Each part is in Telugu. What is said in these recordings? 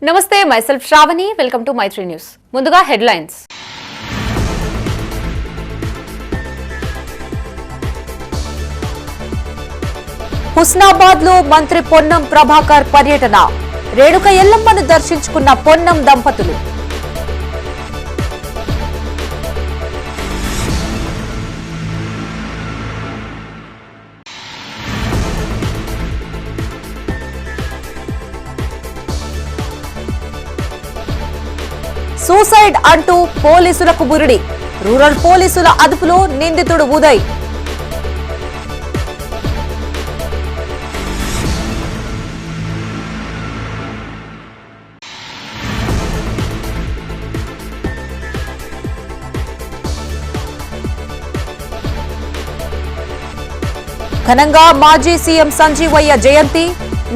నమస్తే myself Shravani welcome to Maitri news ముందుగా హెడ్లైన్స్ హుస్నాబాద్ లో మంత్రి పొన్నం ప్రభాకర్ పర్యటన రేణుక ఎల్లమ్మను దర్శించుకున్న పొన్నం దంపతులు సూసైడ్ అంటూ పోలీసులకు బురిడి రూరల్ పోలీసుల అదుపులో నిందితుడు ఉదయ్ ఘనంగా మాజీ సీఎం సంజీవయ్య జయంతి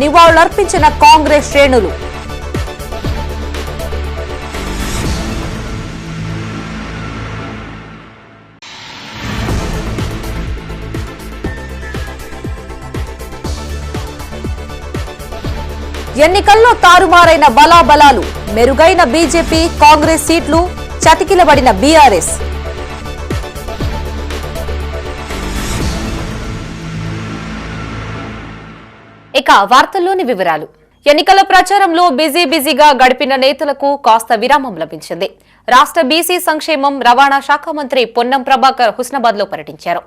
నివాళులర్పించిన కాంగ్రెస్ శ్రేణులు ఎన్నికల్లో తారుమారైన బలాబలాలు మెరుగైన బీజేపీ కాంగ్రెస్ సీట్లు చతికిలబడిన బీఆర్ఎస్ ఇక వార్తల్లోని వివరాలు ఎన్నికల ప్రచారంలో బిజీగా గడిపిన నేతలకు కాస్త విరామం లభించింది. రాష్ట్ర బీసీ సంక్షేమం రవాణా శాఖ మంత్రి పొన్నం ప్రభాకర్ హుస్నాబాద్ లో పర్యటించారు.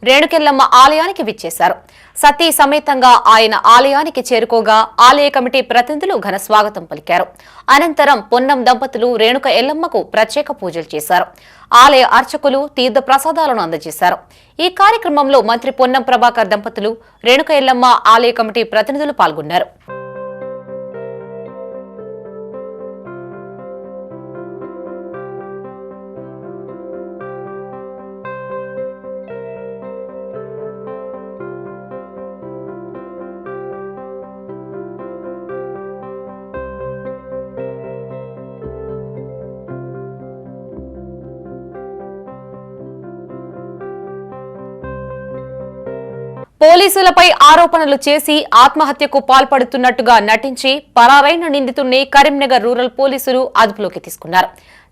రేణుకెల్లమ్మ ఆలయానికి విచ్చేశారు. సతీ సమేతంగా ఆయన ఆలయానికి చేరుకోగా ఆలయ కమిటీ ప్రతినిధులు ఘన స్వాగతం పలికారు. అనంతరం పొన్నం దంపతులు రేణుక ఎల్లమ్మకు ప్రత్యేక పూజలు చేశారు. ఆలయ అర్చకులు తీర్థ ప్రసాదాలను అందజేశారు. ఈ కార్యక్రమంలో మంత్రి పొన్నం ప్రభాకర్ దంపతులు రేణుక ఎల్లమ్మ ఆలయ కమిటీ ప్రతినిధులు పాల్గొన్నారు. పోలీసులపై ఆరోపణలు చేసి ఆత్మహత్యకు పాల్పడుతున్నట్టుగా నటించి పరారైన నిందితుడిని కరీంనగర్ రూరల్ పోలీసులు అదుపులోకి తీసుకున్నారు.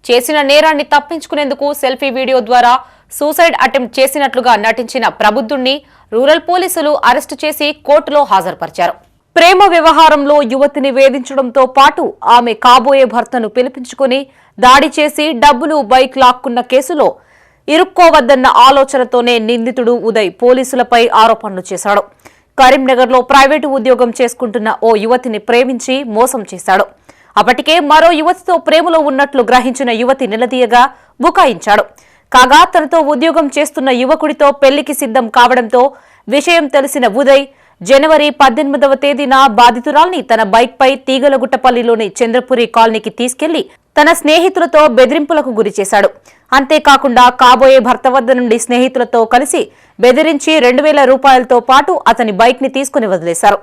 చేసిన నేరాన్ని తప్పించుకునేందుకు సెల్ఫీ వీడియో ద్వారా సూసైడ్ అటెంప్ట్ చేసినట్లుగా నటించిన ప్రబుద్ధుణ్ణి రూరల్ పోలీసులు అరెస్టు చేసి కోర్టులో హాజరుపరిచారు. ప్రేమ వ్యవహారంలో యువతిని వేధించడంతో పాటు ఆమె కాబోయే భర్తను పిలిపించుకుని దాడి చేసి డబ్బులు బైక్ లాక్కున్న కేసులో ఇరుక్కోవద్దన్న ఆలోచనతోనే నిందితుడు ఉదయ్ పోలీసులపై ఆరోపణలు చేశాడు. కరీంనగర్ లో ప్రైవేటు ఉద్యోగం చేసుకుంటున్న ఓ యువతిని ప్రేమించి మోసం చేశాడు. అప్పటికే మరో యువతితో ప్రేమలో ఉన్నట్లు గ్రహించిన యువతి నిలదీయగా బుకాయించాడు. కాగా తనతో ఉద్యోగం చేస్తున్న యువకుడితో పెళ్లికి సిద్ధం కావడంతో విషయం తెలిసిన ఉదయ్ జనవరి 18వ తేదీన బాధితురాల్ని తన బైక్ పై తీగలగుట్టపల్లిలోని చంద్రపురి కాలనీకి తీసుకెళ్లి తన స్నేహితులతో బెదిరింపులకు గురి చేశాడు. అంతేకాకుండా కాబోయే భర్త వద్ద నుండి స్నేహితులతో కలిసి బెదిరించి 2000 రూపాయలతో పాటు అతని బైక్ ని తీసుకుని వదిలేశారు.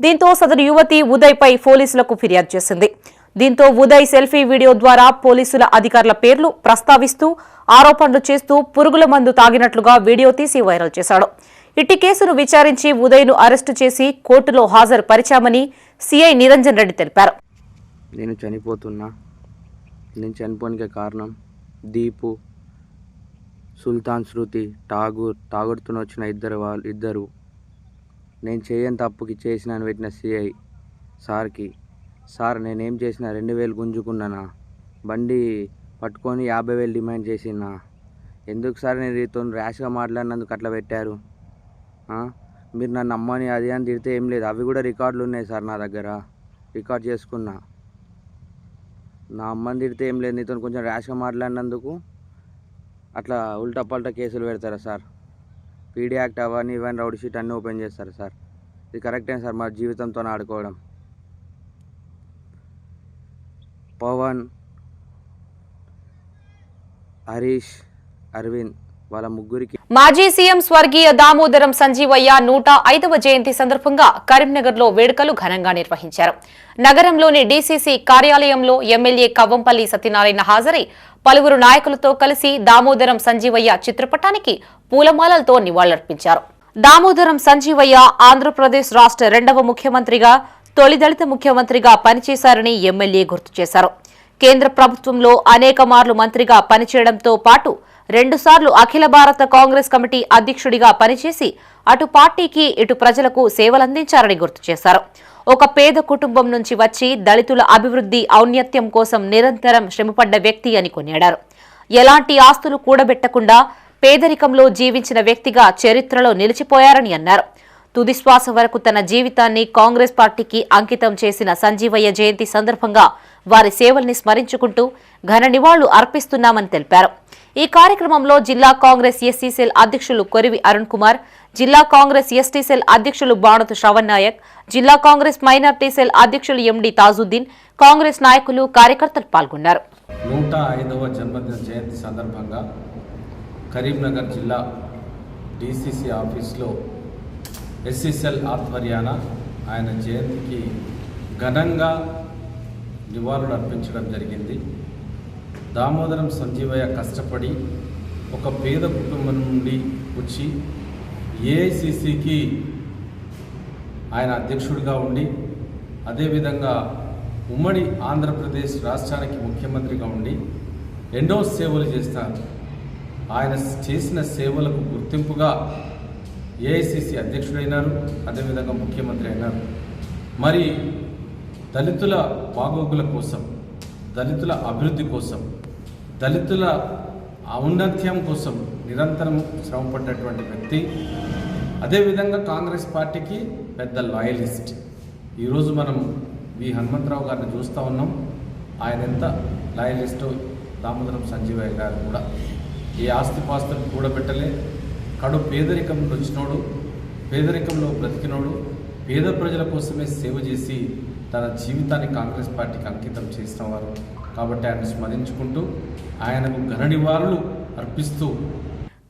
దీంతో సదరు యువతి ఉదయ్ పై పోలీసులకు ఫిర్యాదు చేసింది. దీంతో ఉదయ్ సెల్ఫీ వీడియో ద్వారా పోలీసుల అధికారుల పేర్లు ప్రస్తావిస్తూ ఆరోపణలు చేస్తూ పురుగుల మందు తాగినట్లుగా వీడియో తీసి వైరల్ చేశాడు. ఇట్టి కేసును విచారించి ఉదయ్ను అరెస్టు చేసి కోర్టులో హాజరు పరిచామని సిఐ నిరంజన్ రెడ్డి తెలిపారు. నేను చనిపోనికి కారణం దీపు, సుల్తాన్, శృతి, తాగుడుతూ వచ్చిన ఇద్దరు నేను చేయని తప్పుకి చేసినాను పెట్టిన సిఐ సార్కి, సార్ నేనేం చేసినా 2000 గుంజుకున్నానా, బండి పట్టుకొని 50,000 డిమాండ్ చేసినా, ఎందుకు సార్ నేను రీతో ర్యాష్గా మాట్లాడినందుకు అట్లా పెట్టారు, మీరు నన్ను అమ్మని అది అని తిడితే ఏం లేదు, అవి కూడా రికార్డులు ఉన్నాయి సార్ నా దగ్గర, రికార్డ్ చేసుకున్నా, నా అమ్మని తిడితే ఏం లేదు, నీతో కొంచెం ర్యాష్గా మాట్లాడినందుకు అట్లా ఉల్టా పల్టా కేసులు పెడతారా సార్, పీడీ యాక్ట్ అవన్నీ ఇవన్నీ రౌడీ షీట్ అన్నీ ఓపెన్ చేస్తారు సార్, ఇది కరెక్టే సార్ మా జీవితంతో ఆడుకోవడం. పవన్, హరీష్, అరవింద్ వాళ్ళ ముగ్గురికి మాజీ సీఎం స్వర్గీయ దామోదరం సంజీవయ్య 105వ జయంతి సందర్భంగా కరీంనగర్ లో వేడుకలు ఘనంగా నిర్వహించారు. నగరంలోని డీసీసీ కార్యాలయంలో ఎమ్మెల్యే కవ్వంపల్లి సత్యనారాయణ హాజరై పలువురు నాయకులతో కలిసి దామోదరం సంజీవయ్య చిత్రపటానికి పూలమాలలతో నివాళులర్పించారు. దామోదరం సంజీవయ్య ఆంధ్రప్రదేశ్ రాష్ట్ర 2వ ముఖ్యమంత్రిగా తొలి దళిత ముఖ్యమంత్రిగా పనిచేశారని ఎమ్మెల్యే గుర్తు చేశారు. కేంద్ర ప్రభుత్వంలో అనేక మార్లు మంత్రిగా పనిచేయడంతో పాటు 2 సార్లు అఖిల భారత కాంగ్రెస్ కమిటీ అధ్యక్షుడిగా పనిచేసి అటు పార్టీకి ఇటు ప్రజలకు సేవలందించారని గుర్తు చేశారు. ఒక పేద కుటుంబం నుంచి వచ్చి దళితుల అభివృద్ధి ఔన్నత్యం కోసం నిరంతరం శ్రమపడ్డ వ్యక్తి అని కొనియాడారు. ఎలాంటి ఆస్తులు కూడబెట్టకుండా పేదరికంలో జీవించిన వ్యక్తిగా చరిత్రలో నిలిచిపోయారని అన్నారు. తుది శ్వాస వరకు తన జీవితాన్ని కాంగ్రెస్ పార్టీకి అంకితం చేసిన సంజీవయ్య జయంతి సందర్భంగా వారి సేవల్ని స్మరించుకుంటూ ఘన నివాళులు అర్పిస్తున్నామని తెలిపారు. ఈ కార్యక్రమంలో జిల్లా కాంగ్రెస్ ఎస్సీ సెల్ అధ్యక్షులు కొరివి అరుణ్ కుమార్, జిల్లా కాంగ్రెస్ ఎస్టీ సెల్ అధ్యక్షులు బాణతు శ్రవణ్ నాయక్, జిల్లా కాంగ్రెస్ మైనార్టీ సెల్ అధ్యక్షులు ఎండి తాజుద్దీన్, కాంగ్రెస్ నాయకులు కార్యకర్తలు పాల్గొన్నారు. 105వ జన్మదిన జయంతి సందర్భంగా కరీంనగర్ జిల్లా డిసిసి ఆఫీస్లో ఎస్సీసెల్ ఆధ్వర్యాన ఆయన జయంతికి ఘనంగా నివాళులు అర్పించడం జరిగింది. దామోదరం సంజీవయ్య కష్టపడి ఒక పేద కుటుంబం నుండి వచ్చి ఏఐసిసికి ఆయన అధ్యక్షుడిగా ఉండి అదేవిధంగా ఉమ్మడి ఆంధ్రప్రదేశ్ రాష్ట్రానికి ముఖ్యమంత్రిగా ఉండి ఎన్నో సేవలు చేస్తారు. ఆయన చేసిన సేవలకు గుర్తింపుగా ఏఐసిసి అధ్యక్షుడైనారు, అదేవిధంగా ముఖ్యమంత్రి అయినారు. మరి దళితుల బాగోగుల కోసం, దళితుల అభివృద్ధి కోసం, దళితుల ఔన్నత్యం కోసం నిరంతరం శ్రమపడ్డటువంటి వ్యక్తి. అదేవిధంగా కాంగ్రెస్ పార్టీకి పెద్ద లాయలిస్ట్. ఈరోజు మనం వి హనుమంతరావు గారిని చూస్తూ ఉన్నాం. ఆయన ఎంత లాయలిస్టో దామోదరం సంజీవయ్య గారు కూడా ఏ ఆస్తిపాస్తులు కూడబెట్టలే. కడు పేదరికంలో వచ్చినోడు, పేదరికంలో బ్రతికినోడు, పేద ప్రజల కోసమే సేవ చేసి తన జీవితాన్ని కాంగ్రెస్ పార్టీకి అంకితం చేసిన వారు. కాబట్టి ఆయన స్మరించుకుంటూ ఆయనకు ఘన నివాళులు అర్పిస్తూ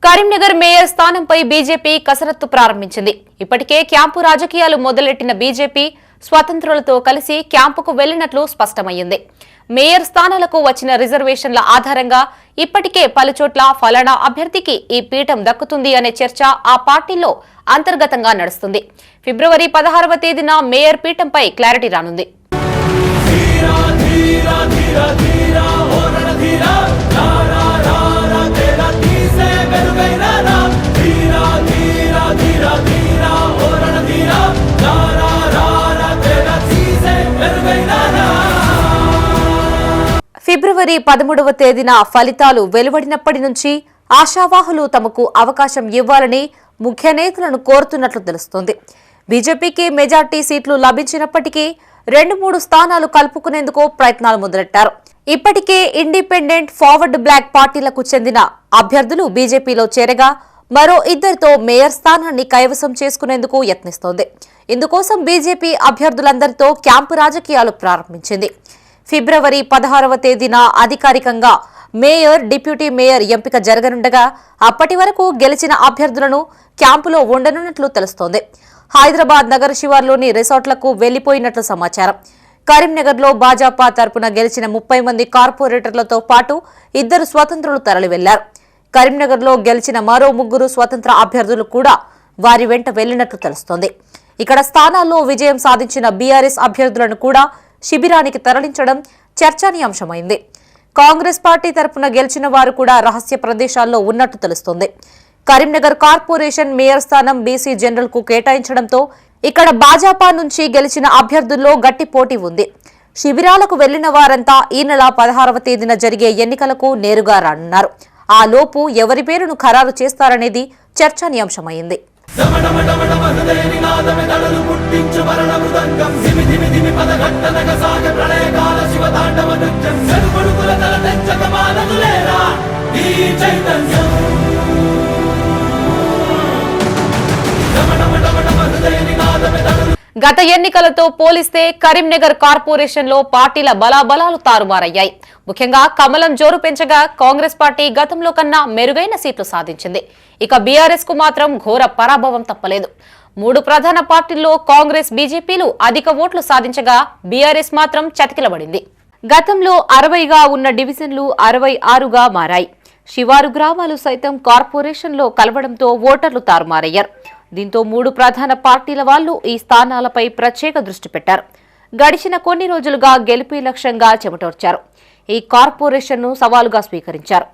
కరీంనగర్ మేయర్ స్థానంపై బీజేపీ కసరత్తు ప్రారంభించింది. ఇప్పటికే క్యాంపు రాజకీయాలు మొదలెట్టిన బీజేపీ స్వతంత్రులతో కలిసి క్యాంపుకు వెళ్లినట్లు స్పష్టమయ్యింది. మేయర్ స్థానాలకు వచ్చిన రిజర్వేషన్ల ఆధారంగా ఇప్పటికే పలుచోట్ల ఫలానా అభ్యర్థికి ఈ పీఠం దక్కుతుంది అనే చర్చ ఆ పార్టీలో అంతర్గతంగా నడుస్తుంది. ఫిబ్రవరి 16వ తేదీన మేయర్ పీఠంపై క్లారిటీ రానుంది. ఫిబ్రవరి 13వ తేదీన ఫలితాలు వెలువడినప్పటి నుంచి ఆశావాహులు తమకు అవకాశం ఇవ్వాలని ముఖ్య నేతలను కోరుతున్నట్లు తెలుస్తోంది. బీజేపీకి మెజార్టీ సీట్లు లభించినప్పటికీ 2-3 స్థానాలు కలుపుకునేందుకు ప్రయత్నాలు మొదలెట్టారు. ఇప్పటికే ఇండిపెండెంట్, ఫార్వర్డ్ బ్లాక్ పార్టీలకు చెందిన అభ్యర్థులు బీజేపీలో చేరగా మరో 2తో మేయర్ స్థానాన్ని కైవసం చేసుకునేందుకు యత్నిస్తోంది. ఇందుకోసం బీజేపీ అభ్యర్థులందరితో క్యాంపు రాజకీయాలు ప్రారంభించింది. ఫిబ్రవరి 16వ తేదీన అధికారికంగా మేయర్, డిప్యూటీ మేయర్ ఎంపిక జరగనుండగా అప్పటి వరకు గెలిచిన అభ్యర్థులను క్యాంపులో ఉండనున్నట్లు తెలుస్తోంది. హైదరాబాద్ నగర శివార్లోని రిసార్ట్లకు వెళ్లిపోయినట్లు సమాచారం. కరీంనగర్లో భాజపా తరపున గెలిచిన 30 మంది కార్పొరేటర్లతో పాటు 2 స్వతంత్రులు తరలి వెళ్లారు. కరీంనగర్లో గెలిచిన మరో 3 స్వతంత్ర అభ్యర్థులు కూడా వారి వెంట వెళ్లినట్లు తెలుస్తోంది. ఇక్కడ స్థానాల్లో విజయం సాధించిన బీఆర్ఎస్ అభ్యర్థులను కూడా శిబిరానికి తరలించడం చర్చానీయాంశమైంది. కాంగ్రెస్ పార్టీ తరపున గెలిచిన వారు కూడా రహస్య ప్రదేశాల్లో ఉన్నట్టు తెలుస్తోంది. కరీంనగర్ కార్పొరేషన్ మేయర్ స్థానం బీసీ జనరల్ కు కేటాయించడంతో ఇక్కడ భాజపా నుంచి గెలిచిన అభ్యర్థుల్లో గట్టి పోటీ ఉంది. శిబిరాలకు వెళ్లిన వారంతా ఈ నెల 16వ తేదీన జరిగే ఎన్నికలకు నేరుగా రానున్నారు. ఆ లోపు ఎవరి పేరును ఖరారు చేస్తారనేది చర్చానీయాంశమైంది. గత ఎన్నికలతో పోలిస్తే కరీంనగర్ కార్పొరేషన్ లో పార్టీల బలాబలాలు తారుమారయ్యాయి. ముఖ్యంగా కమలం జోరు పెంచగా కాంగ్రెస్ పార్టీ గతంలో కన్నా మెరుగైన సీట్లు సాధించింది. ఇక బీఆర్ఎస్ కు మాత్రం ఘోర పరాభవం తప్పలేదు. 3 ప్రధాన పార్టీల్లో కాంగ్రెస్, బీజేపీలు అధిక ఓట్లు సాధించగా బీఆర్ఎస్ మాత్రం చతికిలబడింది. గతంలో 60గా ఉన్న డివిజన్లు 66గా మారాయి. శివారు గ్రామాలు సైతం కార్పొరేషన్లో కలవడంతో ఓటర్లు తారుమారయ్యారు. దీంతో 3 ప్రధాన పార్టీల వాళ్లు ఈ స్థానాలపై ప్రత్యేక దృష్టి పెట్టారు. గడిచిన కొన్ని రోజులుగా గెలుపే లక్ష్యంగా చెమటోర్చారు. ఈ కార్పొరేషన్ను సవాలుగా స్వీకరించారు.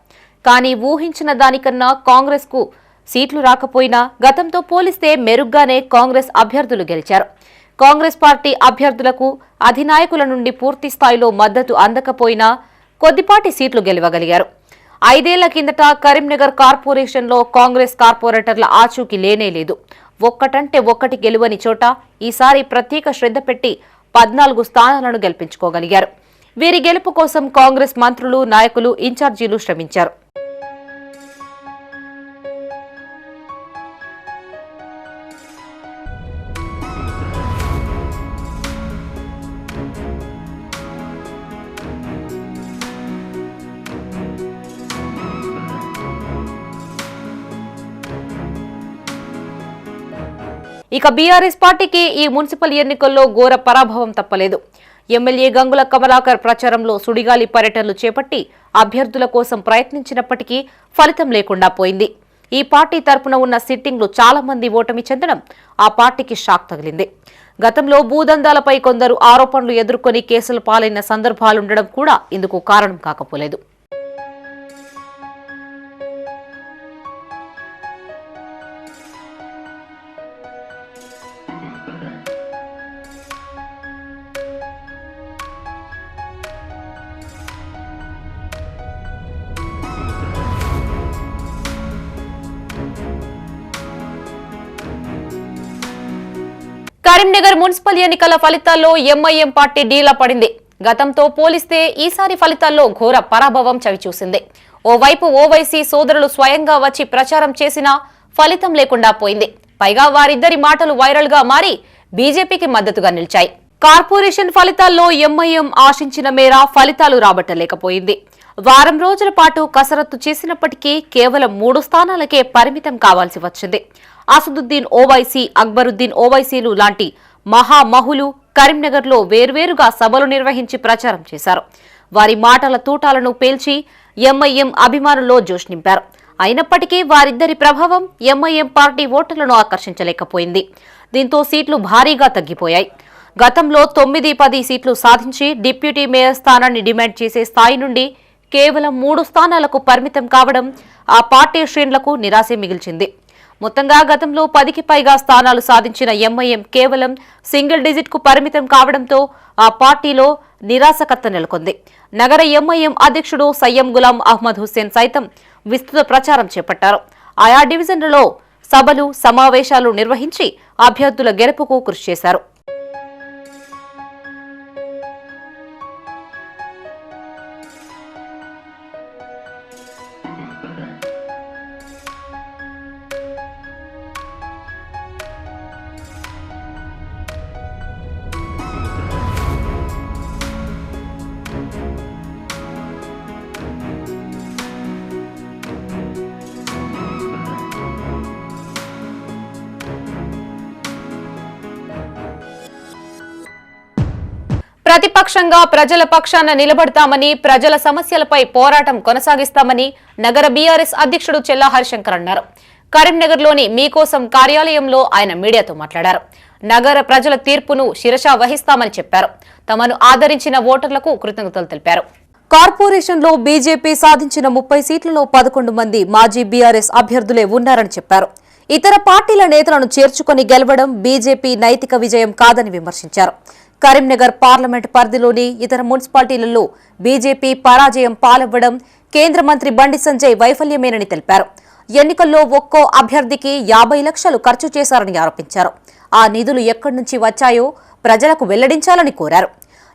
కానీ ఊహించిన దానికన్నా కాంగ్రెస్ కు సీట్లు రాకపోయినా గతంతో పోలిస్తే మెరుగ్గానే కాంగ్రెస్ అభ్యర్థులు గెలిచారు. కాంగ్రెస్ పార్టీ అభ్యర్థులకు అధినాయకుల నుండి పూర్తి స్థాయిలో మద్దతు అందకపోయినా కొద్దిపాటి సీట్లు గెలవగలిగారు. 5 ఏళ్ల కిందట కరీంనగర్ కార్పొరేషన్లో కాంగ్రెస్ కార్పొరేటర్ల ఆచూకీ లేనేలేదు. ఒక్కటంటే ఒక్కటి గెలువని చోట ఈసారి ప్రత్యేక శ్రద్ధ పెట్టి 14 స్థానాలను గెలిపించుకోగలిగారు. వీరి గెలుపు కోసం కాంగ్రెస్ మంత్రులు, నాయకులు, ఇన్ఛార్జీలు శ్రమించారు. ఇక బీఆర్ఎస్ పార్టీకి ఈ మున్సిపల్ ఎన్నికల్లో ఘోర పరాభవం తప్పలేదు. ఎమ్మెల్యే గంగుల కమలాకర్ ప్రచారంలో సుడిగాలి పర్యటనలు చేపట్టి అభ్యర్థుల కోసం ప్రయత్నించినప్పటికీ ఫలితం లేకుండా పోయింది. ఈ పార్టీ తరపున ఉన్న సిట్టింగ్లు చాలా మంది ఓటమి చెందడం ఆ పార్టీకి షాక్ తగిలింది. గతంలో భూదందాలపై కొందరు ఆరోపణలు ఎదుర్కొని కేసులు పాలైన సందర్భాలుండడం కూడా ఇందుకు కారణం కాకపోలేదు. కరీంనగర్ మున్సిపల్ ఎన్నికల ఫలితాల్లో ఎంఐఎం పార్టీ డీలా పడింది. గతంతో పోలిస్తే ఈసారి ఫలితాల్లో ఘోర పరాభవం చవిచూసింది. ఓవైపు ఓవైసీ సోదరులు స్వయంగా వచ్చి ప్రచారం చేసినా ఫలితం లేకుండా పోయింది. పైగా వారిద్దరి మాటలు వైరల్ గా మారి బీజేపీకి మద్దతుగా నిలిచాయి. కార్పొరేషన్ ఫలితాల్లో ఎంఐఎం ఆశించిన మేర ఫలితాలు రాబట్టలేకపోయింది. వారం రోజుల పాటు కసరత్తు చేసినప్పటికీ కేవలం 3 స్థానాలకే పరిమితం కావాల్సి వచ్చింది. అసదుద్దీన్ ఓవైసీ, అక్బరుద్దీన్ ఓవైసీలు లాంటి మహామహులు కరీంనగర్లో వేర్వేరుగా సభలు నిర్వహించి ప్రచారం చేశారు. వారి మాటల తూటాలను పేల్చి ఎంఐఎం అభిమానుల్లో జోష్ నింపారు. అయినప్పటికీ వారిద్దరి ప్రభావం ఎంఐఎం పార్టీ ఓటర్లను ఆకర్షించలేకపోయింది. దీంతో సీట్లు భారీగా తగ్గిపోయాయి. గతంలో 9-10 సీట్లు సాధించి డిప్యూటీ మేయర్ స్థానాన్ని డిమాండ్ చేసే స్థాయి నుండి కేవలం 3 స్థానాలకు పరిమితం కావడం ఆ పార్టీ శ్రేణులకు నిరాశే మిగిల్చింది. మొత్తంగా గతంలో 10కి పైగా స్థానాలు సాధించిన ఎంఐఎం కేవలం సింగిల్ డిజిట్ కు పరిమితం కావడంతో ఆ పార్టీలో నిరాశకత్త నెలకొంది. నగర ఎంఐఎం అధ్యక్షుడు సయ్యం గులాం అహ్మద్ హుస్సేన్ సైతం విస్తృత ప్రచారం చేపట్టారు. ఆయా డివిజన్లలో సభలు, సమావేశాలు నిర్వహించి అభ్యర్థుల గెలుపుకు కృషి చేశారు. ప్రతిపక్షంగా ప్రజల పక్షాన నిలబడతామని, ప్రజల సమస్యలపై పోరాటం కొనసాగిస్తామని నగర బీఆర్ఎస్ అధ్యక్షుడు చెల్లా హరిశంకర్ అన్నారు. కరీంనగర్లోని మీకోసం కార్యాలయంలో ఆయన మీడియాతో మాట్లాడారు. నగర ప్రజల తీర్పును శిరసా వహిస్తామని చెప్పారు. తమను ఆదరించిన ఓటర్లకు కృతజ్ఞతలు తెలిపారు. కార్పొరేషన్లో బీజేపీ సాధించిన 30 సీట్లలో 11 మంది మాజీ బీఆర్ఎస్ అభ్యర్థులే ఉన్నారని చెప్పారు. ఇతర పార్టీల నేతలను చేర్చుకుని గెలవడం బీజేపీ నైతిక విజయం కాదని విమర్శించారు. కరీంనగర్ పార్లమెంట్ పరిధిలోని ఇతర మున్సిపాలిటీలలో బీజేపీ పరాజయం పాలవ్వడం కేంద్ర మంత్రి బండి సంజయ్ వైఫల్యమేనని తెలిపారు. ఎన్నికల్లో ఒక్కో అభ్యర్థికి 50 లక్షలు ఖర్చు చేశారని ఆరోపించారు. ఆ నిధులు ఎక్కడి నుంచి వచ్చాయో ప్రజలకు వెల్లడించాలని కోరారు.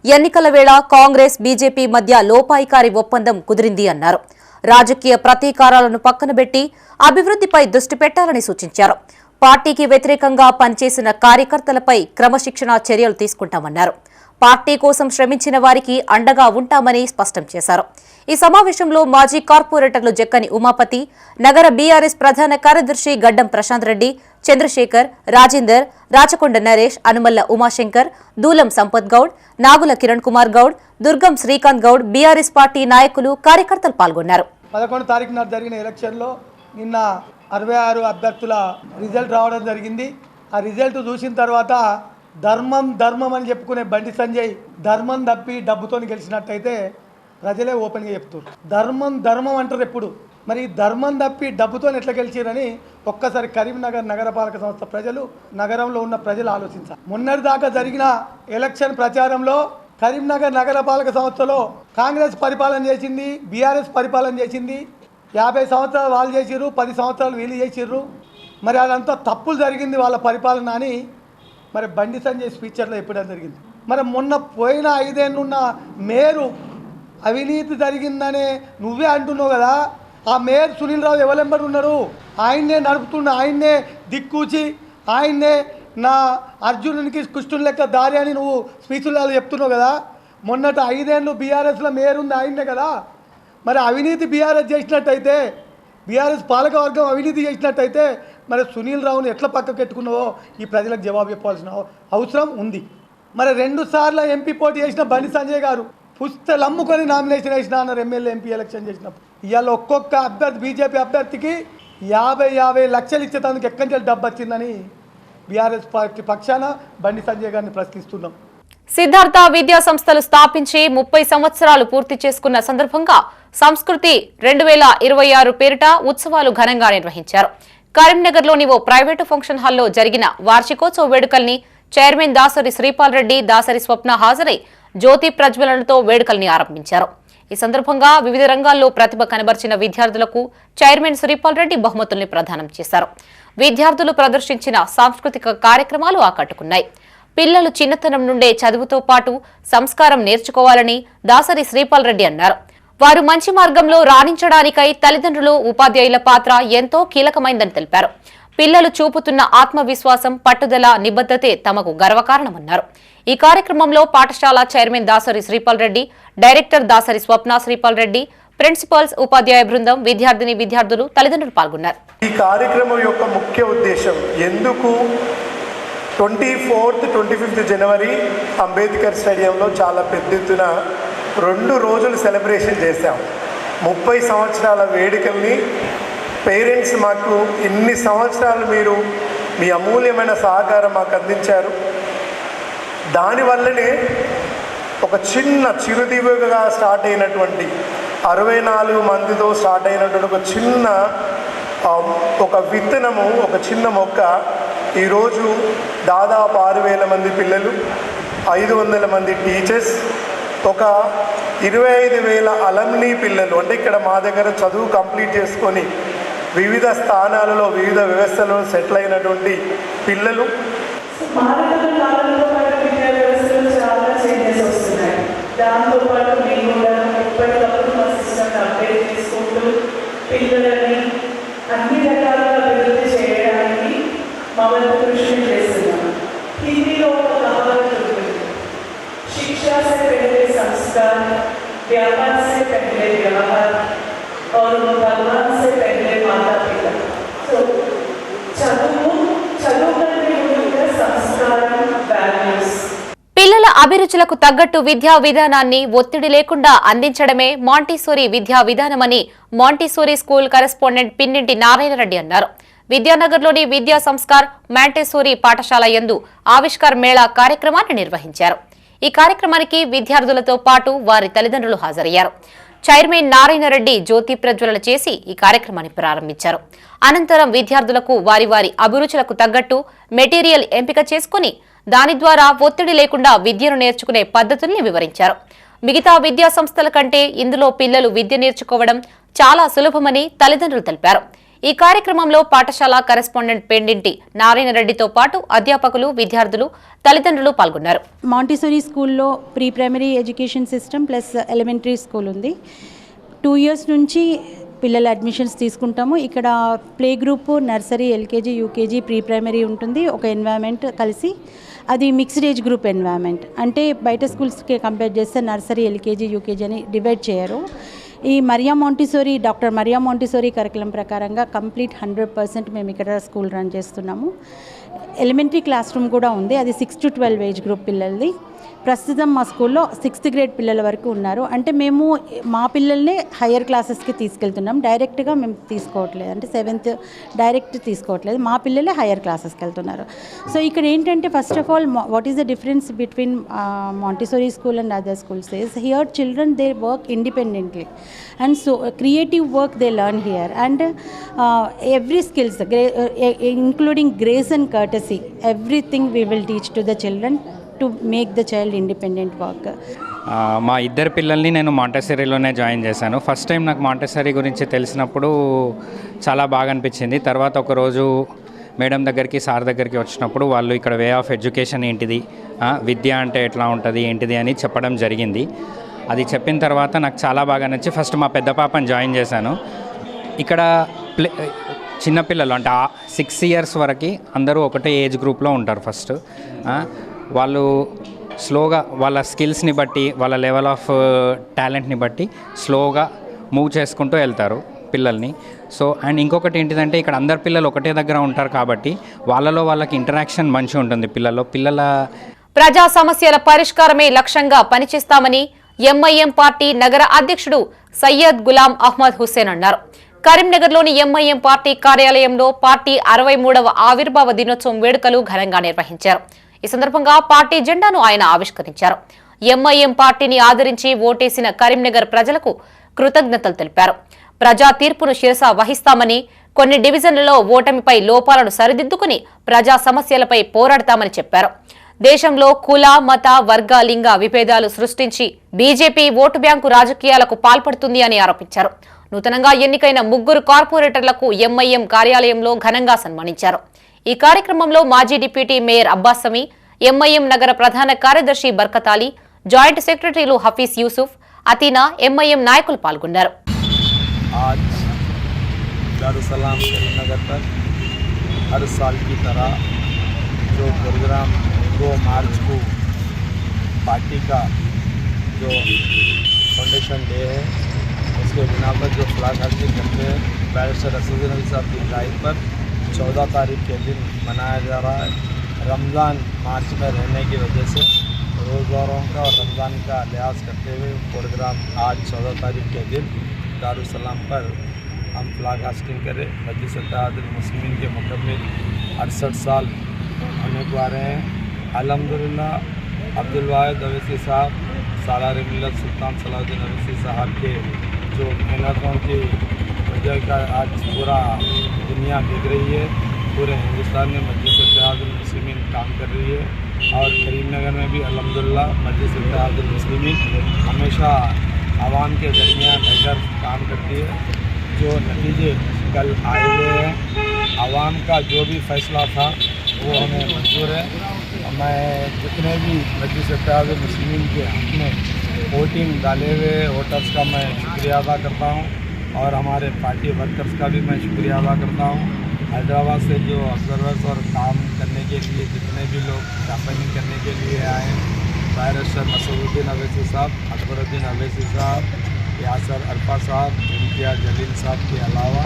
ఎన్నికల వేళ కాంగ్రెస్, బీజేపీ మధ్య లోపాయికారి ఒప్పందం కుదిరింది అన్నారు. రాజకీయ ప్రతీకారాలను పక్కనబెట్టి అభివృద్ధిపై దృష్టి పెట్టాలని సూచించారు. పార్టీకి వ్యతిరేకంగా పనిచేసిన కార్యకర్తలపై క్రమశిక్షణా చర్యలు తీసుకుంటామన్నారు. పార్టీ కోసం శ్రమించిన వారికి అండగా ఉంటామని స్పష్టం చేశారు. ఈ సమావేశంలో మాజీ కార్పొరేటర్లు జక్కని ఉమాపతి, నగర బీఆర్ఎస్ ప్రధాన కార్యదర్శి గడ్డం ప్రశాంత్ రెడ్డి, చంద్రశేఖర్, రాజేందర్, రాచకొండ నరేష్, అనుమల్ల ఉమాశంకర్, దూలం సంపత్ గౌడ్, నాగుల కిరణ్ కుమార్ గౌడ్, దుర్గం శ్రీకాంత్ గౌడ్, బీఆర్ఎస్ పార్టీ నాయకులు, కార్యకర్తలు పాల్గొన్నారు. 11 తారీఖున జరిగిన ఎలక్షన్లో నిన్న 66 అభ్యర్థుల రిజల్ట్ రావడం జరిగింది. ఆ రిజల్ట్ చూసిన తర్వాత ధర్మం అని చెప్పుకునే బండి సంజయ్ ధర్మం తప్పి డబ్బుతో గెలిచినట్టయితే ప్రజలే ఓపెన్గా చెప్తారు. ధర్మం అంటారు ఎప్పుడు. మరి ధర్మం తప్పి డబ్బుతో ఎట్లా గెలిచారని ఒక్కసారి కరీంనగర్ నగరపాలక సంస్థ ప్రజలు, నగరంలో ఉన్న ప్రజలు ఆలోచించారు. మొన్నటిదాకా జరిగిన ఎలక్షన్ ప్రచారంలో కరీంనగర్ నగరపాలక సంస్థలో కాంగ్రెస్ పరిపాలన చేసింది, బీఆర్ఎస్ పరిపాలన చేసింది. 50 సంవత్సరాలు వాళ్ళు చేసిర్రు, 10 సంవత్సరాలు వీళ్ళు చేసిర్రు. మరి అదంతా తప్పులు జరిగింది వాళ్ళ పరిపాలన అని మరి బండి సంజయ్ స్పీచర్లో చెప్పడం జరిగింది. మరి మొన్న పోయిన 5 ఏళ్ళు ఉన్న మేయరు అవినీతి జరిగిందనే నువ్వే అంటున్నావు కదా. ఆ మేయర్ సునీల్ రావు ఎవరెంబడి ఉన్నాడు? ఆయన్నే నడుపుతున్న, ఆయన్నే దిక్కూచి, ఆయన్నే నా అర్జునునికి కృష్ణుని లెక్క దారి అని నువ్వు స్పీచ్లలో చెప్తున్నావు కదా. మొన్నటి 5 ఏళ్ళు బీఆర్ఎస్లో మేయర్ ఉంది ఆయన్నే కదా. మరి అవినీతి బీఆర్ఎస్ చేసినట్టయితే, బీఆర్ఎస్ పాలకవర్గం అవినీతి చేసినట్టయితే మరి సునీల్ రావుని ఎట్లా పక్కకు పెట్టుకున్నావో ఈ ప్రజలకు జవాబు చెప్పాల్సిన అవసరం ఉంది. మరి 2 సార్లు ఎంపీ పోటీ చేసిన బండి సంజయ్ గారు పుస్తలు అమ్ముకొని నామినేషన్ వేసిన అన్నారు ఎమ్మెల్యే ఎంపీ ఎలక్షన్ చేసినప్పుడు. ఇవాళ ఒక్కొక్క అభ్యర్థి, బీజేపీ అభ్యర్థికి 50 లక్షలు ఇచ్చేందుకు ఎక్కడి నుంచి డబ్బు వచ్చిందని బీఆర్ఎస్ పార్టీ పక్షాన బండి సంజయ్ గారిని ప్రశ్నిస్తున్నాం. సిద్ధార్థ విద్యా సంస్థలు స్థాపించి 30 సంవత్సరాలు పూర్తి చేసుకున్న సందర్భంగా సంస్కృతి 2026 పేరిట ఉత్సవాలు ఘనంగా నిర్వహించారు. కరీంనగర్లోని ఓ ప్రైవేటు ఫంక్షన్ హాల్లో జరిగిన వార్షికోత్సవ వేడుకల్ని చైర్మన్ దాసరి శ్రీపాల్ రెడ్డి, దాసరి స్వప్న హాజరై జ్యోతి ప్రజ్వలనతో వేడుకల్ని ఆరంభించారు. ఈ సందర్భంగా వివిధ రంగాల్లో ప్రతిభ కనబర్చిన విద్యార్థులకు చైర్మన్ శ్రీపాల్ రెడ్డి బహుమతుల్ని ప్రదానం చేశారు. విద్యార్థులు ప్రదర్శించిన సాంస్కృతిక కార్యక్రమాలు ఆకట్టుకున్నాయి. పిల్లలు చిన్నతనం నుండే చదువుతో పాటు సంస్కారం నేర్చుకోవాలని దాసరి శ్రీపాల్ రెడ్డి అన్నారు. వారు మంచి మార్గంలో రాణించడానికై తల్లిదండ్రులు, ఉపాధ్యాయుల పాత్ర ఎంతో కీలకమైందని తెలిపారు. పిల్లలు చూపుతున్న ఆత్మవిశ్వాసం, పట్టుదల, నిబద్ధతే తమకు గర్వకారణమన్నారు. ఈ కార్యక్రమంలో పాఠశాల చైర్మన్ దాసరి శ్రీపాల్ రెడ్డి, డైరెక్టర్ దాసరి స్వప్న శ్రీపాల్ రెడ్డి, ప్రిన్సిపల్స్, ఉపాధ్యాయ బృందం, విద్యార్థులు, తల్లిదండ్రులు పాల్గొన్నారు. ఈ కార్యక్రమం యొక్క ముఖ్య ఉద్దేశం ఎందుకు 24th, 25th జనవరి అంబేద్కర్ స్టేడియంలో చాలా పెద్ద ఎత్తున 2 రోజులు సెలబ్రేషన్ చేశాం. 30 సంవత్సరాల వేడుకల్ని పేరెంట్స్ మాకు ఇన్ని సంవత్సరాలు మీరు మీ అమూల్యమైన సహకారం మాకు అందించారు. దానివల్లనే ఒక చిన్న చిరుదివ్వుగా స్టార్ట్ అయినటువంటి 64 మందితో స్టార్ట్ అయినటువంటి ఒక చిన్న ఒక విత్తనము, ఒక చిన్న మొక్క ఈరోజు దాదాపు 6,000 మంది పిల్లలు, 500 మంది టీచర్స్, ఒక 25,000 అలమ్నీ పిల్లలు, అంటే ఇక్కడ మా దగ్గర చదువు కంప్లీట్ చేసుకొని వివిధ స్థానాలలో, వివిధ వ్యవస్థలలో సెటిల్ అయినటువంటి పిల్లలు. దాంతోపాటు మేము కూడా ఎప్పటికప్పుడు మా సిస్టమ్ అప్డేట్ చేసుకుంటూ పిల్లలని అన్ని రకాలుగా అభివృద్ధి చేయడానికి మమ్మల్ని కృషి చేస్తున్నాం. హిందీలో ఒక కహావత్ ఉంటుంది, శిక్షా से पहले संस्कार, व्यापार से पहले व्यवहार और भगवान से पहले माता पिता. సో చదువు కంటే ముందుగా సంస్కారం, వాల్యూస్. పిల్లల అభిరుచులకు తగ్గట్టు విద్యా విధానాన్ని ఒత్తిడి లేకుండా అందించడమే మాంటిసోరీ విద్యా విధానమని Montessori school correspondent Pinninti Narayana Reddy అన్నారు. విద్యానగర్లోని విద్యా సంస్కార్ మాంటిసోరీ పాఠశాల యందు ఆవిష్కార్ మేళా కార్యక్రమాన్ని నిర్వహించారు. ఈ కార్యక్రమానికి విద్యార్థులతో పాటు వారి తల్లిదండ్రులు హాజరయ్యారు. చైర్మన్ నారాయణరెడ్డి జ్యోతి ప్రజ్వలన చేసి ఈ కార్యక్రమాన్ని ప్రారంభించారు. అనంతరం విద్యార్థులకు వారి వారి అభిరుచులకు తగ్గట్టు మెటీరియల్ ఎంపిక చేసుకుని దాని ద్వారా ఒత్తిడి లేకుండా విద్యను నేర్చుకునే పద్ధతుల్ని వివరించారు. మిగతా విద్యా సంస్థల కంటే ఇందులో పిల్లలు విద్య నేర్చుకోవడం చాలా సులభమని తల్లిదండ్రులు తెలిపారు. ఈ కార్యక్రమంలో పాఠశాల కరెస్పాండెంట్ పెండింటి నారాయణరెడ్డితో పాటు అధ్యాపకులు, విద్యార్థులు, తల్లిదండ్రులు పాల్గొన్నారు. మాంటిసోరీ స్కూల్లో pre primary education system plus elementary school ఉంది. 2 years నుంచి పిల్లల అడ్మిషన్స్ తీసుకుంటాము. ఇక్కడ play group, nursery, LKG, UKG, pre primary ఉంటుంది. ఒక ఎన్వైర్న్మెంట్ కలిసి అది మిక్స్డ్ ఏజ్ గ్రూప్ ఎన్వైర్న్మెంట్. అంటే బయట స్కూల్స్కి కంపేర్ చేస్తే నర్సరీ, ఎల్కేజీ, యూకేజీ అని డివైడ్ చేయరు. ఈ డాక్టర్ మరియా మాంటిసోరీ కరికులం ప్రకారంగా కంప్లీట్ 100% మేము ఇక్కడ స్కూల్ రన్ చేస్తున్నాము. ఎలిమెంటరీ క్లాస్ రూమ్ కూడా ఉంది, అది 6 to 12 ఏజ్ గ్రూప్ పిల్లలది. ప్రస్తుతం మా స్కూల్లో 6th grade పిల్లల వరకు ఉన్నారు. అంటే మేము మా పిల్లల్ని హయ్యర్ క్లాసెస్కి తీసుకెళ్తున్నాం, డైరెక్ట్గా మేము తీసుకోవట్లేదు, అంటే 7th డైరెక్ట్ తీసుకోవట్లేదు, మా పిల్లలే హయ్యర్ క్లాసెస్కి వెళ్తున్నారు. సో ఇక్కడ ఏంటంటే first of all what is the difference between Montessori school and other schools is here children they work independently and so creative work they learn here, and every skills including grace and courtesy, everything we will teach to the children to make the child independent work. మా ఇద్దరు పిల్లల్ని నేను మాంటెసరీలోనే జాయిన్ చేశాను. ఫస్ట్ టైం నాకు మాంటెసరీ గురించి తెలిసినప్పుడు చాలా బాగా అనిపించింది. తర్వాత ఒకరోజు మేడం దగ్గరికి సార్ దగ్గరికి వచ్చినప్పుడు వాళ్ళు ఇక్కడ వే ఆఫ్ ఎడ్యుకేషన్ ఏంటిది, విద్య అంటే ఎట్లా ఉంటుంది ఏంటిది అని చెప్పడం జరిగింది. అది చెప్పిన తర్వాత నాకు చాలా బాగా నచ్చి ఫస్ట్ మా పెద్ద పాపని జాయిన్ చేశాను. ఇక్కడ చిన్నపిల్లలు అంటే 6 years వరకు అందరూ ఒకటే ఏజ్ గ్రూప్లో ఉంటారు. ఫస్ట్ వాళ్ళు స్లోగా వాళ్ళ స్కిల్స్ని బట్టి వాళ్ళ లెవెల్ ఆఫ్ టాలెంట్ని బట్టి స్లోగా మూవ్ చేసుకుంటూ వెళ్తారు పిల్లల్ని. సో అండ్ ఇంకొకటి ఏంటిదంటే ఇక్కడ అందరు పిల్లలు ఒకటే దగ్గర ఉంటారు కాబట్టి వాళ్ళకి ఇంటరాక్షన్ మంచిగా ఉంటుంది. పిల్లల ప్రజా సమస్యల పరిష్కారమే లక్ష్యంగా పనిచేస్తామని ఎంఐఎం పార్టీ నగర అధ్యక్షుడు సయ్యద్ గులాం అహ్మద్ హుస్సేన్ అన్నారు. కరీంనగర్లోని ఎంఐఎం పార్టీ కార్యాలయంలో పార్టీ 63వ ఆవిర్భావ దినోత్సవం వేడుకలు ఘనంగా నిర్వహించారు. ఈ సందర్భంగా పార్టీ జెండాను ఆయన ఆవిష్కరించారు. ఎంఐఎం పార్టీని ఆదరించి ఓటేసిన కరీంనగర్ ప్రజలకు కృతజ్ఞతలు తెలిపారు. ప్రజా తీర్పును శిరస వహిస్తామని, కొన్ని డివిజన్లలో ఓటమిపై లోపాలను సరిదిద్దుకుని ప్రజా సమస్యలపై పోరాడతామని చెప్పారు. దేశంలో కుల, మత, వర్గ, లింగ విభేదాలు సృష్టించి బీజేపీ ఓటు బ్యాంకు రాజకీయాలకు పాల్పడుతుంది అని ఆరోపించారు. నూతనంగా ఎన్నికైన 3 కార్పొరేటర్లకు ఎంఐఎం కార్యాలయంలో ఘనంగా సన్మానించారు. ఈ కార్యక్రమంలో మాజీ డిప్యూటీ మేయర్ అబ్బాస్ సమీ, ఎంఐఎం నగర ప్రధాన కార్యదర్శి బర్కత్ అలీ, జాయింట్ సెక్రటరీలు హఫీజ్ యూసుఫ్, అతీనా, ఎంఐఎం నాయకులు పాల్గొన్నారు. आज दारुसलाम करीमनगर पर हर साल की तरह जो प्रोग्राम 2 मार्च को पार्टी का जो फाउंडेशन डे है उसके बिना पर जो फ्लैग हाइस्टिंग करते हैं बैरिस्टर असदुद्दीन अली साहब की हिदायत पर 14 तारीख के दिन मनाया जा रहा है. रमज़ान मार्च में रहने की वजह से रोज़गारों का और रमज़ान का लिहाज करते हुए प्रोग्राम आज 14 तारीख के दिन दारुसलाम पर हम फ्लैग हास्टिंग करें. मजलिस इत्तेहादुल मुस्लिमीन के मुकम्मिल 68 साल होने को आ रहे हैं. अल्हम्दुलिल्लाह अब्दुल वाहिद अवैसी साहब, सालार मिल्लत सुल्तान सलाहुद्दीन अवैसी साहब के जो मेहनतों की वजह का आज पूरा दुनिया दिख रही है. पूरे हिंदुस्तान में मजलिस इत्तेहादुल मुस्लिमीन काम कर रही है और करीमनगर में भी अल्हम्दुलिल्लाह मजलिस इत्तेहादुल मुस्लिमीन हमेशा आवाम के दरमियान रहकर काम करती है. जो नतीजे कल आए हुए हैं, आवाम का जो भी फैसला था वो हमें मंजूर है. मैं जितने भी मजलिस इत्तेहादुल मुस्लिमीन के हक़ में वोटिंग डाले हुए वोटर्स का मैं शुक्रिया अदा करता हूँ और हमारे पार्टी वर्कर्स का भी मैं शुक्रिया अदा करता हूँ. हैदराबाद से जो ऑब्जर्वर्स और काम करने के लिए जितने भी लोग कैंपेनिंग करने के लिए आए, बैरिस्टर असदुद्दीन अवैसी साहब, अकबरुद्दीन अवैसी साहब, यासर अरफा साहब, इम्तियाज जलील साहब के अलावा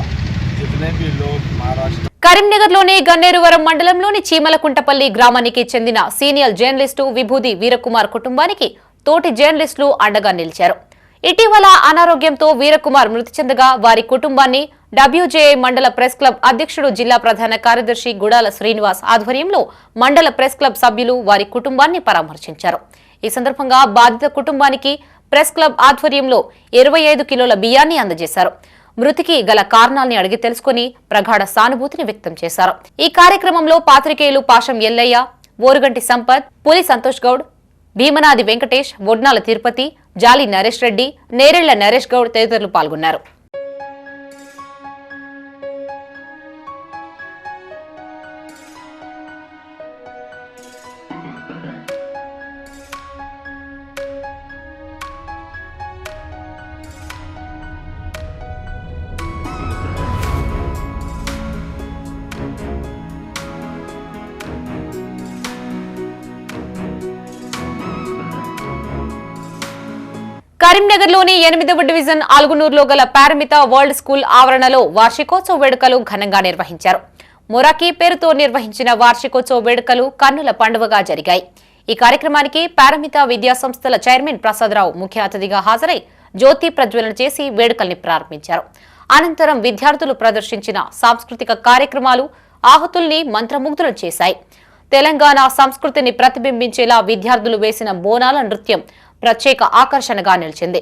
जितने भी लोग महाराष्ट्र కరీంనగర్లోని గన్నేరువరం మండలంలోని చీమలకుంటపల్లి గ్రామానికి చెందిన సీనియర్ జర్నలిస్టు విభూది వీరకుమార్ కుటుంబానికి తోటి జర్నలిస్టులు అండగా నిలిచారు. ఇటీవల అనారోగ్యంతో వీరకుమార్ మృతి చెందగా వారి కుటుంబాన్ని డబ్ల్యూజేఐ మండల ప్రెస్ క్లబ్ అధ్యక్షుడు జిల్లా ప్రధాన కార్యదర్శి గుడాల శ్రీనివాస్ ఆధ్వర్యంలో మండల ప్రెస్ క్లబ్ సభ్యులు వారి కుటుంబాన్ని పరామర్శించారు. ఈ సందర్భంగా బాధిత కుటుంబానికి ప్రెస్ క్లబ్ ఆధ్వర్యంలో 25 కిలోల బియ్యాన్ని అందజేశారు. మృతికి గల కారణాల్ని అడిగి తెలుసుకుని ప్రగాఢ సానుభూతిని వ్యక్తం చేశారు. ఈ కార్యక్రమంలో పాత్రికేయులు పాషం ఎల్లయ్య, ఓరుగంటి సంపత్, పులి సంతోష్ గౌడ్, భీమనాది వెంకటేష్, వడ్నాల తిరుపతి, జాలి నరేష్ రెడ్డి, నేరెళ్ల నరేష్ గౌడ్ తదితరులు పాల్గొన్నారు. కరీంనగర్లోని 8వ డివిజన్ ఆల్గునూరులో గల పారమిత వరల్డ్ స్కూల్ ఆవరణలో వార్షికోత్సవ వేడుకలు ఘనంగా నిర్వహించారు. మొరాకీ పేరుతో నిర్వహించిన వార్షికోత్సవ వేడుకలు కన్నుల పండుగగా జరిగాయి. ఈ కార్యక్రమానికి పారమిత విద్యా సంస్థల చైర్మన్ ప్రసాదరావు ముఖ్య అతిథిగా హాజరై జ్యోతి ప్రజ్వలన చేసి వేడుకల్ని ప్రారంభించారు. అనంతరం విద్యార్థులు ప్రదర్శించిన సాంస్కృతిక కార్యక్రమాలు ఆహుతుల్ని మంత్రముగ్ధులను చేశాయి. తెలంగాణ సంస్కృతిని ప్రతిబింబించేలా విద్యార్థులు వేసిన బోనాల నృత్యం ప్రత్యేక ఆకర్షణగా నిలిచింది.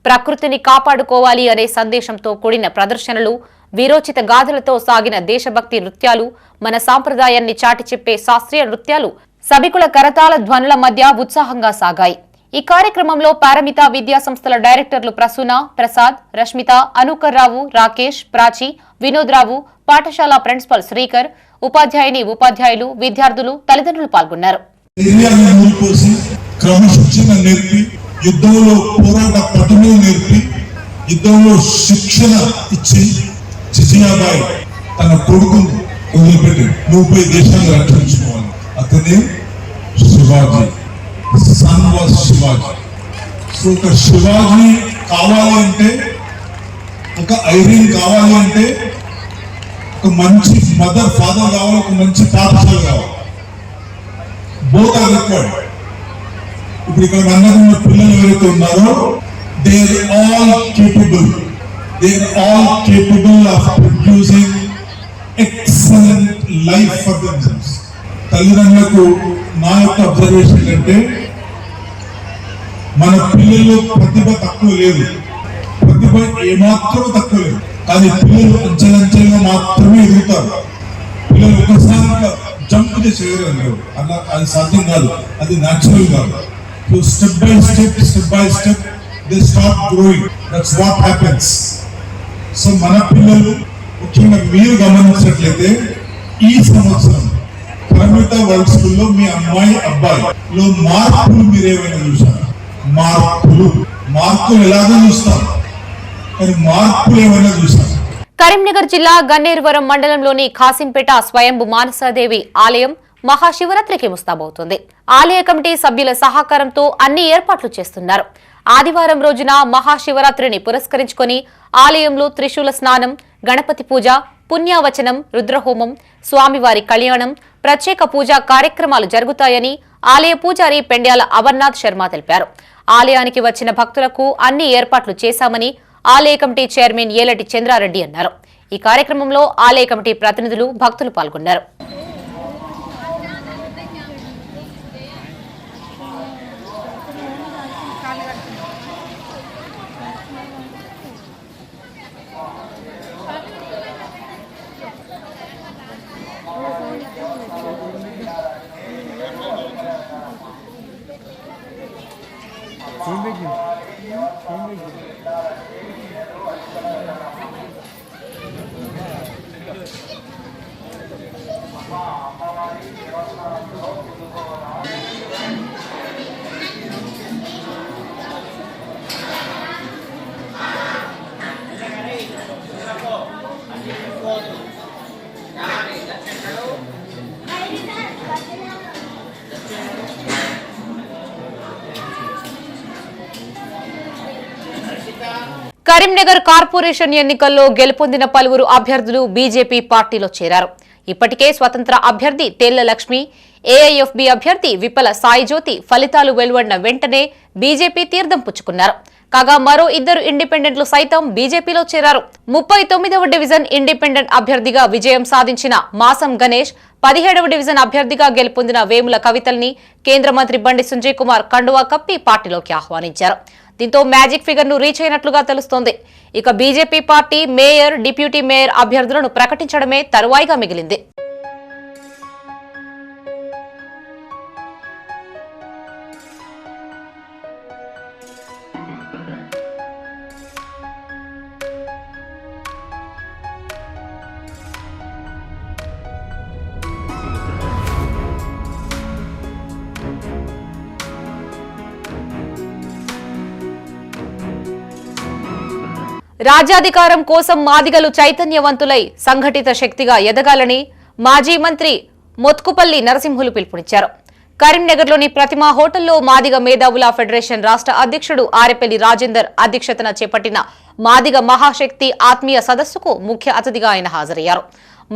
ప్రకృతిని కాపాడుకోవాలి అనే సందేశంతో కూడిన ప్రదర్శనలు, వీరోచిత గాథలతో సాగిన దేశభక్తి నృత్యాలు, మన సాంప్రదాయాన్ని చాటి చెప్పే శాస్త్రీయ నృత్యాలు సభికుల కరతాళ ధ్వనుల మధ్య ఉత్సాహంగా సాగాయి. ఈ కార్యక్రమంలో పారమిత విద్యా సంస్థల డైరెక్టర్లు ప్రసూన, ప్రసాద్, రష్మిత, అనూకర్ రావు, రాకేష్, ప్రాచి, వినోద్ రావు, పాఠశాల ప్రిన్సిపల్ శ్రీకర్, ఉపాధ్యాయుని, ఉపాధ్యాయులు, విద్యార్థులు, తల్లిదండ్రులు పాల్గొన్నారు. యుద్ధంలో పోరాట పట్టును నేర్పి యుద్ధంలో శిక్షణ ఇచ్చి జిజియాబాయి తన కొడుకును వదిలిపెట్టి 30 దేశాలను రక్షించుకోవాలి. అతనే Shivaji. Son was Shivaji. So ఒక శివాజీ కావాలి అంటే, ఒక ఐరన్ కావాలి అంటే, ఒక మంచి మదర్ ఫాదర్ కావాలి, ఒక మంచి పాఠశాల కావాలి. Both are required. ఇప్పుడు ఇక్కడ మన పిల్లలు ఎవరైతే ఉన్నారో they are all capable of producing excellent life for themselves. తల్లిదండ్రులకు నా యొక్క అబ్జర్వేషన్ అంటే మన పిల్లల్లో ప్రతిభ తక్కువ లేదు, ప్రతిభ ఏమాత్రం తక్కువ లేదు. కానీ పిల్లలు అంచెలంచెలుగా మాత్రమే ఎదుగుతారు. పిల్లలు ఒకసారి జంప్ చేసి ఎగరలేరు, అలా అది సాధ్యం కాదు, అది న్యాచురల్ కాదు. So step by step, they start growing. That's what happens. So మన పిల్లలు ముఖ్యంగా మీరు గమనించినట్లయితే ఈ సంవత్సరం పరిమిత వరల్డ్ స్కూల్లో మీ అమ్మాయి అబ్బాయిలో మార్పులు మీరు ఏమైనా చూసారు? మార్కులు ఎలాగో చూస్తారు, కానీ మార్పులు ఏమైనా చూసారు? కరీంనగర్ జిల్లా గన్నేరువరం మండలంలోని ఖాసింపేట స్వయంభు మానసాదేవి ఆలయం మహాశివరాత్రికి ముస్తాబవుతుంది. ఆలయ కమిటీ సభ్యుల సహకారంతో అన్ని ఏర్పాట్లు చేస్తున్నారు. ఆదివారం రోజున మహాశివరాత్రిని పురస్కరించుకొని ఆలయంలో త్రిశూల స్నానం, గణపతి పూజ, పుణ్యావచనం, రుద్రహోమం, స్వామివారి కళ్యాణం, ప్రత్యేక పూజా కార్యక్రమాలు జరుగుతాయని ఆలయ పూజారి పెండ్యాల అమర్నాథ్ శర్మ తెలిపారు. ఆలయానికి వచ్చిన భక్తులకు అన్ని ఏర్పాట్లు చేశామని ఆలయ కమిటీ చైర్మన్ ఏలటి చంద్రారెడ్డి అన్నారు. ఈ కార్యక్రమంలో ఆలయ కమిటీ ప్రతినిధులు, భక్తులు పాల్గొన్నారు. కరీంనగర్ కార్పొరేషన్ ఎన్నికల్లో గెలుపొందిన పలువురు అభ్యర్థులు బీజేపీ పార్టీలో చేరారు. ఇప్పటికే స్వతంత్ర అభ్యర్థి తేళ్ల లక్ష్మి, ఏఐఎఫ్బీ అభ్యర్థి విపల సాయిజ్యోతి ఫలితాలు వెలువడిన వెంటనే బీజేపీ తీర్థం పుచ్చుకున్నారు. కాగా మరో 2 ఇండిపెండెంట్లు సైతం బీజేపీలో చేరారు. 39వ డివిజన్ ఇండిపెండెంట్ అభ్యర్థిగా విజయం సాధించిన మాసం గణేష్, 17వ డివిజన్ అభ్యర్థిగా గెలుపొందిన వేముల కవితల్ని కేంద్ర మంత్రి బండి సంజయ్ కుమార్ కండువా కప్పి పార్టీలోకి ఆహ్వానించారు. దీంతో మ్యాజిక్ ఫిగర్ ను రీచ్ అయినట్లుగా తెలుస్తోంది. ఇక BJP party mayor, deputy mayor అభ్యర్థులను ప్రకటించడమే తరువాయిగా మిగిలింది. రాజ్యాధికారం కోసం మాదిగలు చైతన్యవంతులై సంఘటిత శక్తిగా ఎదగాలని మాజీ మంత్రి మొత్కుపల్లి నరసింహులు పిలుపునిచ్చారు. కరీంనగర్లోని ప్రతిమా హోటల్లో మాదిగ మేధావుల ఫెడరేషన్ రాష్ట్ర అధ్యక్షుడు ఆరెపల్లి రాజేందర్ అధ్యక్షతన చేపట్టిన మాదిగ మహాశక్తి ఆత్మీయ సదస్సుకు ముఖ్య అతిథిగా ఆయన హాజరయ్యారు.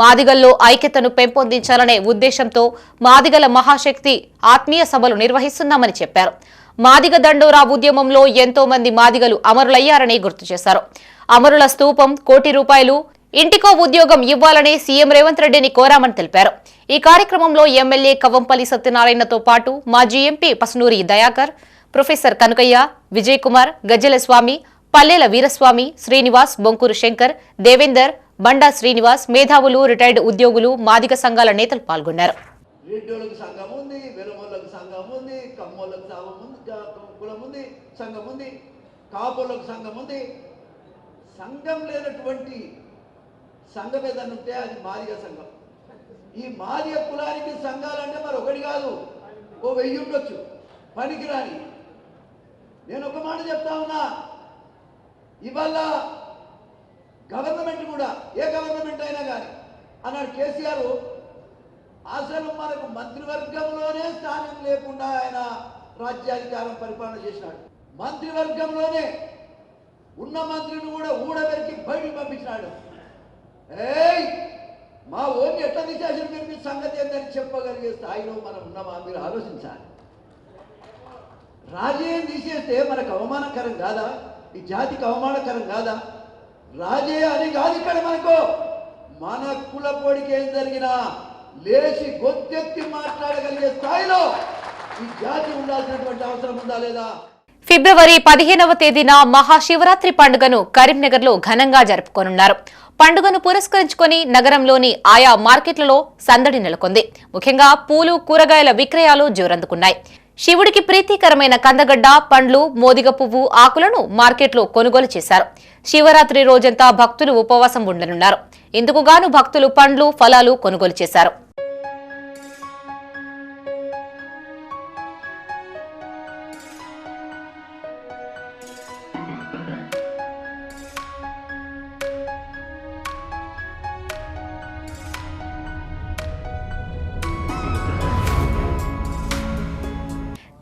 మాదిగల్లో ఐక్యతను పెంపొందించాలనే ఉద్దేశంతో మాదిగల మహాశక్తి ఆత్మీయ సభలు నిర్వహిస్తున్నామని చెప్పారు. మాదిగ దండోరా ఉద్యమంలో ఎంతో మంది మాదిగలు అమరులయ్యారని గుర్తు చేశారు. అమరుల స్తూపం, ₹1,00,00,000 ఇంటికో ఉద్యోగం ఇవ్వాలని సీఎం రేవంత్ రెడ్డిని కోరామని తెలిపారు. ఈ కార్యక్రమంలో ఎమ్మెల్యే కవ్వంపల్లి సత్యనారాయణతో పాటు మాజీ ఎంపీ పసునూరి దయాకర్, ప్రొఫెసర్ కనకయ్య, విజయ్ కుమార్, గజ్జెల స్వామి, పల్లెల వీరస్వామి, శ్రీనివాస్, బొంకూరు శంకర్, దేవేందర్, బండా శ్రీనివాస్, మేధావులు, రిటైర్డ్ ఉద్యోగులు, మాదిగ సంఘాల నేతలు పాల్గొన్నారు. రెడ్డిలకు సంఘం ఉంది, వెలమోళ్ళకు సంఘం ఉంది, కమ్మోళ్ళకు కులం ఉంది, సంఘం ఉంది, కాపులకు సంఘం ఉంది. సంఘం లేనటువంటి సంఘం ఏదన్నా ఉంటే అది మాదిగ సంఘం. ఈ మాదిగ కులానికి సంఘాలంటే మరి ఒకటి కాదు, 1000 ఉండొచ్చు పనికిరాని. నేను ఒక మాట చెప్తా ఉన్నా, ఇవాళ గవర్నమెంట్ కూడా, ఏ గవర్నమెంట్ అయినా కానీ అన్నాడు కేసీఆర్, అసలు మనకు మంత్రివర్గంలోనే స్థానం లేకుండా ఆయన రాజ్యాధికారం పరిపాలన చేసినాడు. మంత్రివర్గంలోనే ఉన్న మంత్రిని కూడా ఊడబెరికి బయటికి పంపించినాడు. మా ఓన్ని ఎట్లా తీసేసిన మీరు మీ సంగతి ఏంటని చెప్పగలిగే స్థాయిలో మనం ఉన్నామా మీరు ఆలోచించాలి. రాజేయం తీసేస్తే మనకు అవమానకరం కాదా? ఈ జాతికి అవమానకరం కాదా? రాజే అని కాదు ఇక్కడ మనకు, మన కుల పొడికి ఏం జరిగినా లేచి గొంతెత్తి మాట్లాడగలిగే స్థాయిలో ఈ జాతి ఉండాల్సినటువంటి అవసరం ఉందా లేదా? ఫిబ్రవరి 15వ తేదీన మహాశివరాత్రి పండుగను కరీంనగర్లో ఘనంగా జరుపుకోనున్నారు. పండుగను పురస్కరించుకొని నగరంలోని ఆయా మార్కెట్లలో సందడి నెలకొంది. ముఖ్యంగా పూలు, కూరగాయల విక్రయాలు జోరందుకున్నాయి. శివుడికి ప్రీతికరమైన కందగడ్డ, పండ్లు, మోదిగ పువ్వు ఆకులను మార్కెట్లో కొనుగోలు చేశారు. శివరాత్రి రోజంతా భక్తులు ఉపవాసం ఉండనున్నారు. ఇందుకుగాను భక్తులు పండ్లు, ఫలాలు కొనుగోలు చేశారు.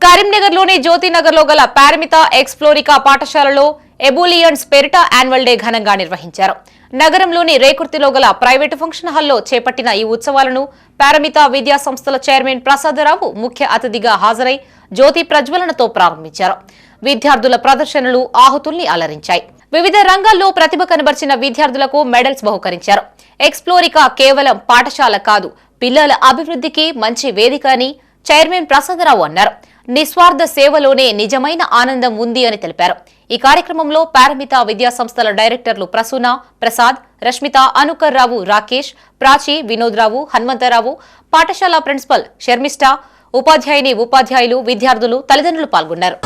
కరీంనగర్లోని జ్యోతినగర్లో గల పారమిత ఎక్స్ప్లోరికా పాఠశాలలో ఎబులియన్స్ పేరిట యాన్యువల్ డే ఘనంగా నిర్వహించారు. నగరంలోని రేకుర్తిలో గల ప్రైవేటు ఫంక్షన్ హాల్లో చేపట్టిన ఈ ఉత్సవాలను పారమిత విద్యా సంస్థల చైర్మన్ ప్రసాదరావు ముఖ్య అతిథిగా హాజరై జ్యోతి ప్రజ్వలనతో ప్రారంభించారు. విద్యార్థుల ప్రదర్శనలు ఆహుతుల్ని అలరించాయి. వివిధ రంగాల్లో ప్రతిభ కనబర్చిన విద్యార్థులకు మెడల్స్ బహుకరించారు. ఎక్స్ప్లోరికా కేవలం పాఠశాల కాదు, పిల్లల అభివృద్ధికి మంచి వేదిక అని చైర్మన్ ప్రసాదరావు అన్నారు. నిస్వార్థ సేవలోనే నిజమైన ఆనందం ఉంది అని తెలిపారు. ఈ కార్యక్రమంలో పారమిత విద్యా సంస్థల డైరెక్టర్లు ప్రసూన, ప్రసాద్, రష్మిత, అనుకర్ రావు, రాకేష్, ప్రాచి, వినోద్ రావు, హనుమంతరావు, పాఠశాల ప్రిన్సిపల్ షర్మిష్ట, ఉపాధ్యాయుని, ఉపాధ్యాయులు, విద్యార్థులు, తల్లిదండ్రులు పాల్గొన్నారు.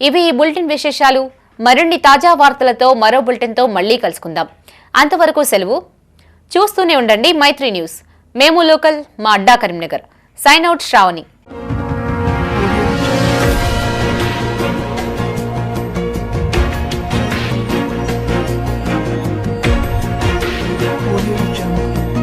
ఇవి ఈ బులెటిన్ విశేషాలు. మరిన్ని తాజా వార్తలతో మరో బులెటిన్తో మళ్లీ కలుసుకుందాం. అంతవరకు సెలవు. చూస్తూనే ఉండండి మైత్రి న్యూస్. మేము లోకల్, మా అడ్డా Karimnagar. Sign out Sravani. Audio Jungle.